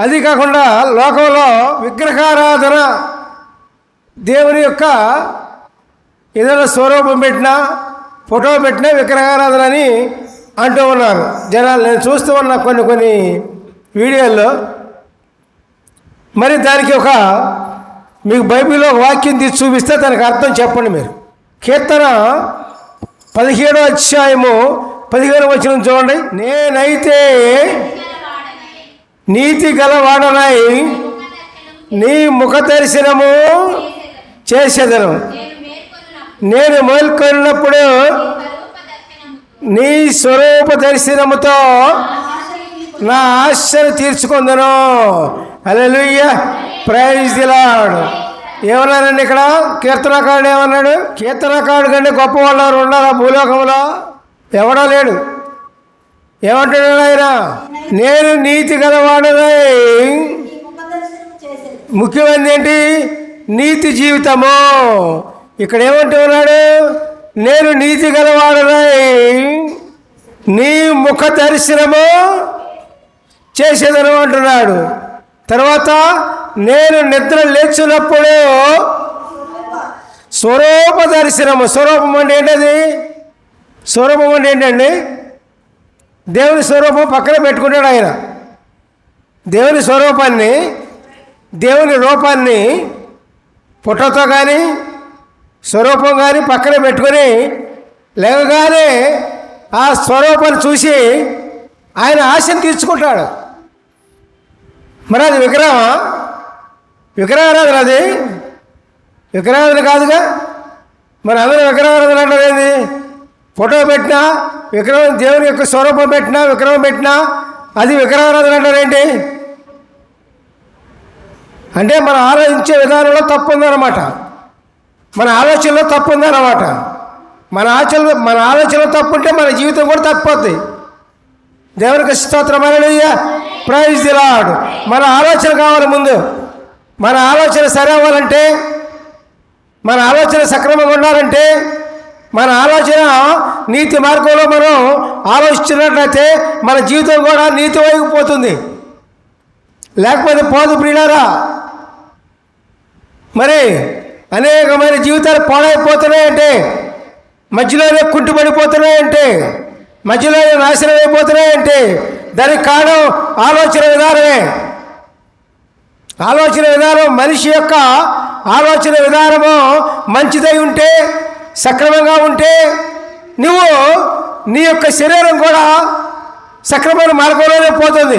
అది కాకుండా లోకంలో విగ్రహారాధన, దేవుని యొక్క ఏదైనా స్వరూపం పెట్టినా ఫోటో పెట్టినా విగ్రహారాధన అని అంటూ ఉన్నారు జనాలు. నేను చూస్తూ ఉన్నా కొన్ని వీడియోల్లో. మరి దానికి మీకు బైబిల్లో వాక్యం తీసి చూపిస్తే దానికి అర్థం చెప్పండి మీరు. కీర్తన 17వ అధ్యాయము 15వ వచనం చూడండి. నేనైతే నీతి గలవాడనై నీ ముఖ దర్శనము చేసేదను. నేను మేల్కొన్నప్పుడు నీ స్వరూప దర్శనముతో నా ఆశను తీర్చుకుందను. హల్లెలూయా, ప్రైజ్ ది లార్డ్. ఏమన్నారండి ఇక్కడ కీర్తనకారుడు? ఏమన్నాడు? కీర్తనకారుడు కంటే గొప్ప వాళ్ళు ఉన్నారా భూలోకంలో? ఎవడో లేడు. ఏమంటాడు ఆయన? నేను నీతి గలవాడనై. ముఖ్యమైనది ఏంటి? నీతి జీవితము. ఇక్కడ ఏమంటూ ఉన్నాడు? నేను నీతి గలవాడనై నీ ముఖ దర్శనము చేసేదను అంటున్నాడు. తర్వాత నేను నిద్ర లేచినప్పుడు స్వరూప దర్శనము. స్వరూపం అంటే ఏంటది? స్వరూపం అంటే ఏంటండి? దేవుని స్వరూపం పక్కన పెట్టుకుంటాడు ఆయన. దేవుని స్వరూపాన్ని, దేవుని రూపాన్ని ఫోటోతో కానీ స్వరూపం కానీ పక్కన పెట్టుకొని లేవగానే ఆ స్వరూపాన్ని చూసి ఆయన ఆశను తీర్చుకుంటాడు. మరి అది విగ్రహమా? విగ్రహారాధన అది విగ్రహారాధన కాదుగా. మరి అందరూ విగ్రహారాధన అంటారు ఏంది? ఫోటో పెట్టినా విగ్రహం, దేవుని యొక్క స్వరూపం పెట్టినా విగ్రహం పెట్టినా అది విగ్రహారాధన అంటారు ఏంటి? అంటే మనం ఆలోచించే విధానంలో తప్పు ఉందన్నమాట. మన ఆలోచనలో తప్పు ఉందన్నమాట. మన ఆలోచనలో తప్పు ఉంటే మన జీవితం కూడా తప్పిపోద్ది. దేవునికి స్తోత్రం, హల్లెలూయా, ప్రైజ్ ది లార్డ్. మన ఆలోచన కావాలి ముందు. మన ఆలోచన సరి అవ్వాలంటే, మన ఆలోచన సక్రమంగా ఉండాలంటే, మన ఆలోచన నీతి మార్గంలో మనం ఆలోచించినట్లయితే మన జీవితం కూడా నీతి వైపు పోతుంది. లేకపోతే పోదు ప్రియులారా. మరి అనేకమైన జీవితాలు పాడైపోతున్నాయంటే, మధ్యలోనే కుంటుపడిపోతున్నాయంటే, మధ్యలోనే నాశనం అయిపోతున్నాయంటే దానికి కారణం ఆలోచన విధానమే. ఆలోచన విధానం, మనిషి యొక్క ఆలోచన విధానము మంచిదై ఉంటే, సక్రమంగా ఉంటే నువ్వు నీ యొక్క శరీరం కూడా సక్రమైన మార్గంలోనే పోతుంది.